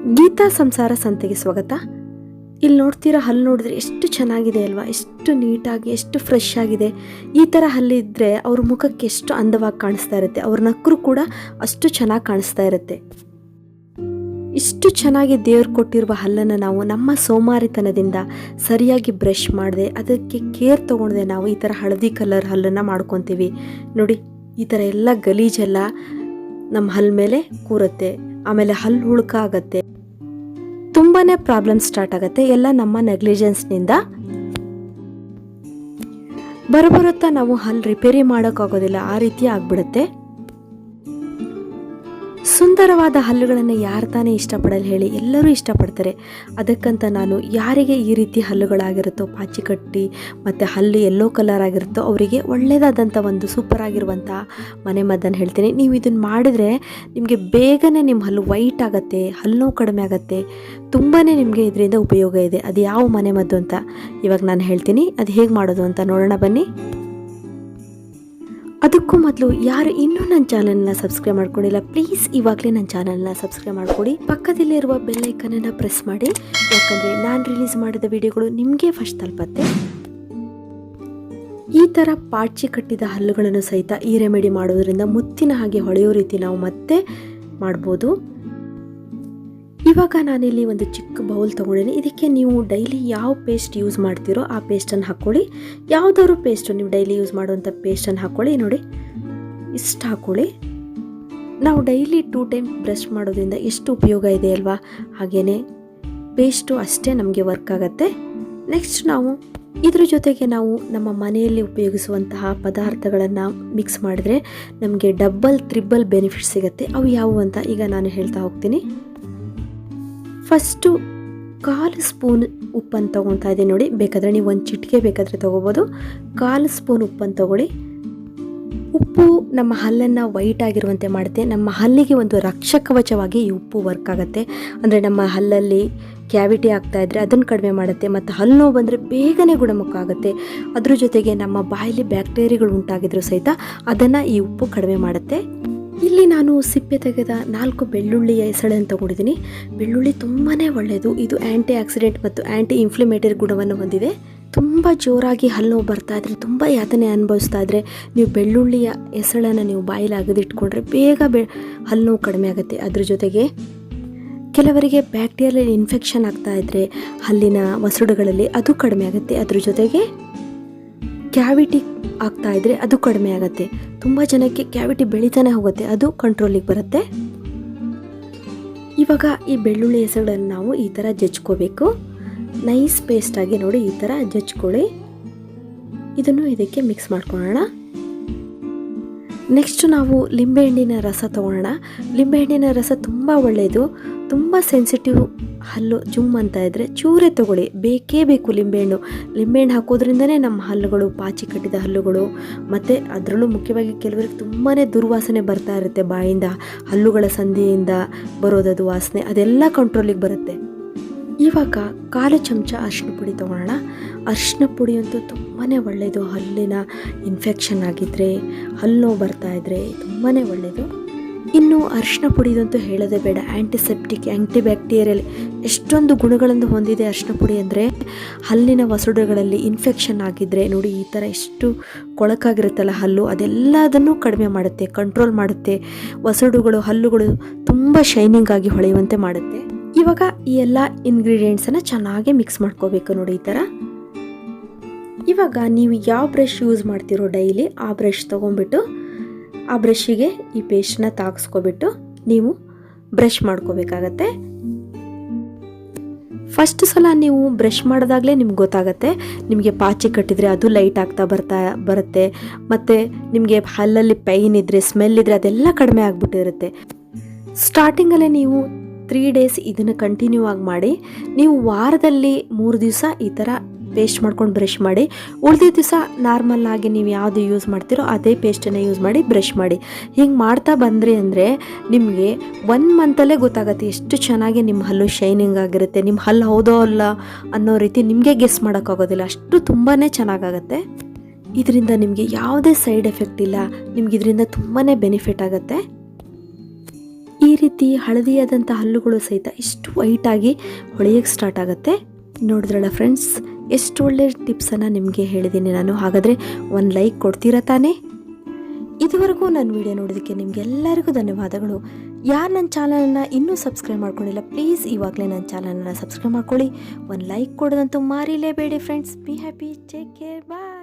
ಗೀತಾ ಸಂಸಾರ ಸಂತೆಗೆ ಸ್ವಾಗತ. ಇಲ್ಲಿ ನೋಡ್ತೀರಾ, ಹಲ್ಲು ನೋಡಿದ್ರೆ ಎಷ್ಟು ಚೆನ್ನಾಗಿದೆ ಅಲ್ವಾ, ಎಷ್ಟು ನೀಟಾಗಿ, ಎಷ್ಟು ಫ್ರೆಶ್ ಆಗಿದೆ. ಈ ಥರ ಹಲ್ಲಿದ್ದರೆ ಅವ್ರ ಮುಖಕ್ಕೆ ಎಷ್ಟು ಅಂದವಾಗಿ ಕಾಣಿಸ್ತಾ ಇರುತ್ತೆ, ಅವ್ರ ನಕ್ಕರು ಕೂಡ ಅಷ್ಟು ಚೆನ್ನಾಗಿ ಕಾಣಿಸ್ತಾ ಇರುತ್ತೆ. ಇಷ್ಟು ಚೆನ್ನಾಗಿ ದೇವ್ರು ಕೊಟ್ಟಿರುವ ಹಲ್ಲನ್ನು ನಾವು ನಮ್ಮ ಸೋಮಾರಿತನದಿಂದ ಸರಿಯಾಗಿ ಬ್ರಷ್ ಮಾಡದೆ, ಅದಕ್ಕೆ ಕೇರ್ ತೊಗೊಳದೆ ನಾವು ಈ ಥರ ಹಳದಿ ಕಲರ್ ಹಲ್ಲನ್ನು ಮಾಡ್ಕೊತೀವಿ ನೋಡಿ. ಈ ಥರ ಎಲ್ಲ ಗಲೀಜೆಲ್ಲ ನಮ್ಮ ಹಲ್ಲು ಮೇಲೆ ಕೂರುತ್ತೆ, ಆಮೇಲೆ ಹಲ್ಲು ಹುಳುಕ ಆಗತ್ತೆ, ತುಂಬಾ ಪ್ರಾಬ್ಲಮ್ ಸ್ಟಾರ್ಟ್ ಆಗುತ್ತೆ. ಎಲ್ಲ ನಮ್ಮ ನೆಗ್ಲಿಜೆನ್ಸ್ನಿಂದ ಬರಬರುತ್ತಾ ನಾವು ಹಲ್ಲು ರಿಪೇರಿ ಮಾಡೋಕ್ಕಾಗೋದಿಲ್ಲ, ಆ ರೀತಿ ಆಗ್ಬಿಡುತ್ತೆ. ಸುಂದರವಾದ ಹಲ್ಲುಗಳನ್ನು ಯಾರು ತಾನೇ ಇಷ್ಟಪಡಲ್ಲ ಹೇಳಿ, ಎಲ್ಲರೂ ಇಷ್ಟಪಡ್ತಾರೆ. ಅದಕ್ಕಂತ ನಾನು ಯಾರಿಗೆ ಈ ರೀತಿ ಹಲ್ಲುಗಳಾಗಿರುತ್ತೋ, ಪಾಚಿ ಕಟ್ಟಿ ಮತ್ತು ಹಲ್ಲು ಯೆಲ್ಲೋ ಕಲರ್ ಆಗಿರುತ್ತೋ ಅವರಿಗೆ ಒಳ್ಳೆಯದಾದಂಥ ಒಂದು ಸೂಪರ್ ಆಗಿರುವಂಥ ಮನೆಮದ್ದನ್ನು ಹೇಳ್ತೀನಿ. ನೀವು ಇದನ್ನು ಮಾಡಿದರೆ ನಿಮಗೆ ಬೇಗನೆ ನಿಮ್ಮ ಹಲ್ಲು ವೈಟ್ ಆಗುತ್ತೆ, ಹಲ್ಲು ನೋವು ಕಡಿಮೆ ಆಗುತ್ತೆ, ತುಂಬಾ ನಿಮಗೆ ಇದರಿಂದ ಉಪಯೋಗ ಇದೆ. ಅದು ಯಾವ ಮನೆಮದ್ದು ಅಂತ ಇವಾಗ ನಾನು ಹೇಳ್ತೀನಿ. ಅದು ಹೇಗೆ ಮಾಡೋದು ಅಂತ ನೋಡೋಣ ಬನ್ನಿ. ಅದಕ್ಕೂ ಮೊದಲು ಯಾರು ಇನ್ನೂ ನನ್ನ ಚಾನಲ್ನ ಸಬ್ಸ್ಕ್ರೈಬ್ ಮಾಡ್ಕೊಂಡಿಲ್ಲ, ಪ್ಲೀಸ್ ಇವಾಗಲೇ ನನ್ನ ಚಾನಲ್ನ ಸಬ್ಸ್ಕ್ರೈಬ್ ಮಾಡ್ಕೊಡಿ. ಪಕ್ಕದಲ್ಲಿರುವ ಬೆಲ್ ಐಕನನ್ನು ಪ್ರೆಸ್ ಮಾಡಿ, ಯಾಕಂದರೆ ನಾನು ರಿಲೀಸ್ ಮಾಡಿದ ವಿಡಿಯೋಗಳು ನಿಮಗೆ ಫಸ್ಟ್ ತಲುಪತ್ತೆ. ಈ ಥರ ಪಾಚಿ ಕಟ್ಟಿದ ಹಲ್ಲುಗಳನ್ನು ಸಹಿತ ಈ ರೆಮಿಡಿ ಮಾಡೋದ್ರಿಂದ ಮುತ್ತಿನ ಹಾಗೆ ಹೊಳೆಯೋ ರೀತಿ ನಾವು ಮತ್ತೆ ಮಾಡ್ಬೋದು. ಇವಾಗ ನಾನಿಲ್ಲಿ ಒಂದು ಚಿಕ್ಕ ಬೌಲ್ ತೊಗೊಂಡಿನಿ. ಇದಕ್ಕೆ ನೀವು ಡೈಲಿ ಯಾವ ಪೇಸ್ಟ್ ಯೂಸ್ ಮಾಡ್ತೀರೋ ಆ ಪೇಸ್ಟನ್ನು ಹಾಕ್ಕೊಳ್ಳಿ. ಯಾವುದಾದ್ರು ಪೇಸ್ಟು ನೀವು ಡೈಲಿ ಯೂಸ್ ಮಾಡುವಂಥ ಪೇಸ್ಟನ್ನು ಹಾಕ್ಕೊಳ್ಳಿ. ನೋಡಿ, ಇಷ್ಟು ಹಾಕ್ಕೊಳ್ಳಿ. ನಾವು ಡೈಲಿ 2 ಟೈಮ್ ಬ್ರಷ್ ಮಾಡೋದ್ರಿಂದ ಎಷ್ಟು ಉಪಯೋಗ ಇದೆ ಅಲ್ವಾ, ಹಾಗೆಯೇ ಪೇಸ್ಟು ಅಷ್ಟೇ ನಮಗೆ ವರ್ಕ್ ಆಗುತ್ತೆ. ನೆಕ್ಸ್ಟ್ ನಾವು ಇದ್ರ ಜೊತೆಗೆ ನಾವು ನಮ್ಮ ಮನೆಯಲ್ಲಿ ಉಪಯೋಗಿಸುವಂತಹ ಪದಾರ್ಥಗಳನ್ನು ಮಿಕ್ಸ್ ಮಾಡಿದ್ರೆ ನಮಗೆ ಡಬಲ್ ತ್ರಿಬಲ್ ಬೆನಿಫಿಟ್ ಸಿಗುತ್ತೆ. ಅವು ಯಾವುವು ಅಂತ ಈಗ ನಾನು ಹೇಳ್ತಾ ಹೋಗ್ತೀನಿ. ಫಸ್ಟು 1/4 ಸ್ಪೂನ್ ಉಪ್ಪನ್ನು ತೊಗೊತಾ ಇದ್ದೀನಿ ನೋಡಿ. ಬೇಕಾದರೆ ನೀವು ಒಂದು ಚಿಟಿಕೆ ಬೇಕಾದರೆ ತೊಗೋಬೋದು. 1/4 ಸ್ಪೂನ್ ಉಪ್ಪನ್ನು ತೊಗೊಳ್ಳಿ. ಉಪ್ಪು ನಮ್ಮ ಹಲ್ಲನ್ನು ವೈಟ್ ಆಗಿರುವಂತೆ ಮಾಡುತ್ತೆ. ನಮ್ಮ ಹಲ್ಲಿಗೆ ಒಂದು ರಕ್ಷಕವಚವಾಗಿ ಈ ಉಪ್ಪು ವರ್ಕ್ ಆಗುತ್ತೆ. ಅಂದರೆ ನಮ್ಮ ಹಲ್ಲಲ್ಲಿ ಕ್ಯಾವಿಟಿ ಆಗ್ತಾಯಿದ್ರೆ ಅದನ್ನು ಕಡಿಮೆ ಮಾಡುತ್ತೆ, ಮತ್ತು ಹಲ್ಲು ನೋವು ಬಂದರೆ ಬೇಗನೆ ಗುಣಮುಖ ಆಗುತ್ತೆ. ಅದ್ರ ಜೊತೆಗೆ ನಮ್ಮ ಬಾಯಲ್ಲಿ ಬ್ಯಾಕ್ಟೀರಿಯಾಗಳು ಉಂಟಾಗಿದ್ರು ಸಹಿತ ಅದನ್ನು ಈ ಉಪ್ಪು ಕಡಿಮೆ ಮಾಡುತ್ತೆ. ಇಲ್ಲಿ ನಾನು ಸಿಪ್ಪೆ ತೆಗೆದ 4 ಬೆಳ್ಳುಳ್ಳಿಯ ಎಸಳನ್ನು ತಗೊಂಡಿದ್ದೀನಿ. ಬೆಳ್ಳುಳ್ಳಿ ತುಂಬಾ ಒಳ್ಳೆಯದು. ಇದು ಆ್ಯಂಟಿ ಆಕ್ಸಿಡೆಂಟ್ ಮತ್ತು ಆ್ಯಂಟಿ ಇನ್ಫ್ಲಮೇಟರಿ ಗುಣವನ್ನು ಹೊಂದಿದೆ. ತುಂಬ ಜೋರಾಗಿ ಹಲ್ಲು ನೋವು ಬರ್ತಾ ಇದ್ರೆ, ತುಂಬ ಯಾತನೆ ಅನುಭವಿಸ್ತಾ ಇದ್ದರೆ ನೀವು ಬೆಳ್ಳುಳ್ಳಿಯ ಎಸಳನ್ನು ನೀವು ಬಾಯಲ್ಲಿ ಅಗದಿಟ್ಕೊಂಡ್ರೆ ಬೇಗ ಹಲ್ಲು ನೋವು ಕಡಿಮೆ ಆಗುತ್ತೆ. ಅದ್ರ ಜೊತೆಗೆ ಕೆಲವರಿಗೆ ಬ್ಯಾಕ್ಟೀರಿಯಲ್ ಇನ್ಫೆಕ್ಷನ್ ಆಗ್ತಾ ಇದ್ದರೆ ಹಲ್ಲಿನ ವಸಡುಗಳಲ್ಲಿ ಅದು ಕಡಿಮೆ ಆಗುತ್ತೆ. ಅದ್ರ ಜೊತೆಗೆ ಕ್ಯಾವಿಟಿ ಆಗ್ತಾ ಇದ್ದರೆ ಅದು ಕಡಿಮೆ ಆಗುತ್ತೆ. ತುಂಬ ಜನಕ್ಕೆ ಕ್ಯಾವಿಟಿ ಬೆಳೀತಾನೆ ಹೋಗುತ್ತೆ, ಅದು ಕಂಟ್ರೋಲಿಗೆ ಬರುತ್ತೆ. ಇವಾಗ ಈ ಬೆಳ್ಳುಳ್ಳಿ ಹೆಸರುಗಳನ್ನು ನಾವು ಈ ಥರ ಜಜ್ಕೋಬೇಕು. ನೈಸ್ ಪೇಸ್ಟಾಗಿ ನೋಡಿ, ಈ ಥರ ಜಜ್ಕೊಳ್ಳಿ. ಇದನ್ನು ಇದಕ್ಕೆ ಮಿಕ್ಸ್ ಮಾಡ್ಕೊಳ್ಳೋಣ. ನೆಕ್ಸ್ಟ್ ನಾವು ಲಿಂಬೆಹಣ್ಣಿನ ರಸ ತೊಗೊಳ್ಳೋಣ. ಲಿಂಬೆಹಣ್ಣಿನ ರಸ ತುಂಬ ಒಳ್ಳೆಯದು. ತುಂಬ ಸೆನ್ಸಿಟಿವ್ ಹಲ್ಲು ಜುಮ್ ಅಂತ ಇದ್ದರೆ ಚೂರೇ ತೊಗೊಳ್ಳಿ, ಬೇಕೇ ಬೇಕು ಲಿಂಬೆಹಣ್ಣು. ಲಿಂಬೆಹಣ್ಣು ಹಾಕೋದ್ರಿಂದನೇ ನಮ್ಮ ಹಲ್ಲುಗಳು, ಪಾಚಿ ಕಟ್ಟಿದ ಹಲ್ಲುಗಳು, ಮತ್ತು ಅದರಲ್ಲೂ ಮುಖ್ಯವಾಗಿ ಕೆಲವರಿಗೆ ತುಂಬಾ ದುರ್ವಾಸನೆ ಬರ್ತಾ ಇರುತ್ತೆ ಬಾಯಿಂದ, ಹಲ್ಲುಗಳ ಸಂಧಿಯಿಂದ ಬರೋದದು ವಾಸನೆ, ಅದೆಲ್ಲ ಕಂಟ್ರೋಲಿಗೆ ಬರುತ್ತೆ. ಇವಾಗ 1/4 ಚಮಚ ಅರಿಶಿನ ಪುಡಿ ತೊಗೊಳ್ಳೋಣ. ಅರಿಶಿನ ಪುಡಿ ಅಂತೂ ತುಂಬಾ ಒಳ್ಳೆಯದು. ಹಲ್ಲಿನ ಇನ್ಫೆಕ್ಷನ್ ಆಗಿದ್ದರೆ, ಹಲ್ಲು ನೋವು ಬರ್ತಾ ಇದ್ದರೆ ತುಂಬಾ ಒಳ್ಳೆಯದು. ಇನ್ನು ಅರಿಶಿನ ಪುಡಿದಂತೂ ಹೇಳೋದೇ ಬೇಡ. ಆ್ಯಂಟಿಸೆಪ್ಟಿಕ್, ಆ್ಯಂಟಿಬ್ಯಾಕ್ಟೀರಿಯಲ್ ಎಷ್ಟೊಂದು ಗುಣಗಳನ್ನು ಹೊಂದಿದೆ ಅರಿಶಿನ ಪುಡಿ. ಅಂದರೆ ಹಲ್ಲಿನ ವಸಡುಗಳಲ್ಲಿ ಇನ್ಫೆಕ್ಷನ್ ಆಗಿದ್ದರೆ ನೋಡಿ, ಈ ಥರ ಎಷ್ಟು ಕೊಳಕಾಗಿರುತ್ತಲ್ಲ ಹಲ್ಲು, ಅದೆಲ್ಲದನ್ನು ಕಡಿಮೆ ಮಾಡುತ್ತೆ, ಕಂಟ್ರೋಲ್ ಮಾಡುತ್ತೆ. ವಸಡುಗಳು, ಹಲ್ಲುಗಳು ತುಂಬ ಶೈನಿಂಗ್ ಆಗಿ ಹೊಳೆಯುವಂತೆ ಮಾಡುತ್ತೆ. ಇವಾಗ ಈ ಎಲ್ಲ ಇಂಗ್ರೀಡಿಯೆಂಟ್ಸನ್ನು ಚೆನ್ನಾಗಿ ಮಿಕ್ಸ್ ಮಾಡ್ಕೋಬೇಕು ನೋಡಿ, ಈ ಥರ. ಇವಾಗ ನೀವು ಯಾವ ಬ್ರಷ್ ಯೂಸ್ ಮಾಡ್ತೀರೋ ಡೈಲಿ ಆ ಬ್ರಷ್ ತೊಗೊಂಡ್ಬಿಟ್ಟು ಆ ಬ್ರಷ್ಷಿಗೆ ಈ ಪೇಸ್ಟನ್ನ ತಾಗಿಸ್ಕೊಬಿಟ್ಟು ನೀವು ಬ್ರಷ್ ಮಾಡ್ಕೋಬೇಕಾಗತ್ತೆ. ಫಸ್ಟ್ ಸಲ ನೀವು ಬ್ರಷ್ ಮಾಡಿದಾಗಲೇ ನಿಮ್ಗೆ ಗೊತ್ತಾಗುತ್ತೆ, ನಿಮಗೆ ಪಾಚಿ ಕಟ್ಟಿದರೆ ಅದು ಲೈಟ್ ಆಗ್ತಾ ಬರುತ್ತೆ, ಮತ್ತು ನಿಮಗೆ ಹಲ್ಲಲ್ಲಿ ಪೈನ್ ಇದ್ದರೆ, ಸ್ಮೆಲ್ ಇದ್ದರೆ ಅದೆಲ್ಲ ಕಡಿಮೆ ಆಗಿಬಿಟ್ಟಿರುತ್ತೆ. ಸ್ಟಾರ್ಟಿಂಗಲ್ಲೇ ನೀವು 3 ಡೇಸ್ ಇದನ್ನು ಕಂಟಿನ್ಯೂ ಆಗಿ ಮಾಡಿ. ನೀವು ವಾರದಲ್ಲಿ 3 ದಿವಸ ಈ ಥರ ಪೇಸ್ಟ್ ಮಾಡ್ಕೊಂಡು ಬ್ರಷ್ ಮಾಡಿ. ಉಳಿದ ದಿವಸ ನಾರ್ಮಲ್ ಆಗಿ ನೀವು ಯಾವುದು ಯೂಸ್ ಮಾಡ್ತೀರೋ ಅದೇ ಪೇಸ್ಟನ್ನು ಯೂಸ್ ಮಾಡಿ ಬ್ರಷ್ ಮಾಡಿ. ಹಿಂಗೆ ಮಾಡ್ತಾ ಬಂದ್ರಿ ಅಂದರೆ ನಿಮಗೆ 1 ಮಂತಲ್ಲೇ ಗೊತ್ತಾಗುತ್ತೆ ಎಷ್ಟು ಚೆನ್ನಾಗಿ ನಿಮ್ಮ ಹಲ್ಲು ಶೈನಿಂಗ್ ಆಗಿರುತ್ತೆ. ನಿಮ್ಮ ಹಲ್ಲು ಹೌದೋ ಅಲ್ಲ ಅನ್ನೋ ರೀತಿ ನಿಮಗೆ ಗೆಸ್ ಮಾಡೋಕ್ಕಾಗೋದಿಲ್ಲ, ಅಷ್ಟು ತುಂಬಾ ಚೆನ್ನಾಗಾಗತ್ತೆ. ಇದರಿಂದ ನಿಮಗೆ ಯಾವುದೇ ಸೈಡ್ ಎಫೆಕ್ಟ್ ಇಲ್ಲ, ನಿಮ್ಗೆ ಇದರಿಂದ ತುಂಬಾ ಬೆನಿಫಿಟ್ ಆಗುತ್ತೆ. ಈ ಈ ರೀತಿ ಹಳದಿಯಾದಂಥ ಹಲ್ಲುಗಳು ಸಹಿತ ಇಷ್ಟು ವೈಟಾಗಿ ಹೊಳೆಯೋಕ್ಕೆ ಸ್ಟಾರ್ಟ್ ಆಗುತ್ತೆ. ನೋಡಿದ್ರಲ್ಲ ಫ್ರೆಂಡ್ಸ್, ಎಷ್ಟು ಒಳ್ಳೆ ಟಿಪ್ಸನ್ನು ನಿಮಗೆ ಹೇಳಿದ್ದೀನಿ ನಾನು. ಹಾಗಾದರೆ ಒಂದು ಲೈಕ್ ಕೊಡ್ತೀರಾ ತಾನೇ? ಇದುವರೆಗೂ ನನ್ನ ವಿಡಿಯೋ ನೋಡೋದಕ್ಕೆ ನಿಮಗೆಲ್ಲರಿಗೂ ಧನ್ಯವಾದಗಳು. ಯಾರು ನನ್ನ ಚಾನಲನ್ನು ಇನ್ನೂ ಸಬ್ಸ್ಕ್ರೈಬ್ ಮಾಡ್ಕೊಂಡಿಲ್ಲ, ಪ್ಲೀಸ್ ಇವಾಗಲೇ ನನ್ನ ಚಾನಲನ್ನು ಸಬ್ಸ್ಕ್ರೈಬ್ ಮಾಡ್ಕೊಳ್ಳಿ. ಒಂದು ಲೈಕ್ ಕೊಡೋದಂತೂ ಮಾರಿಲೇಬೇಡಿ friends. Be happy, take care, bye.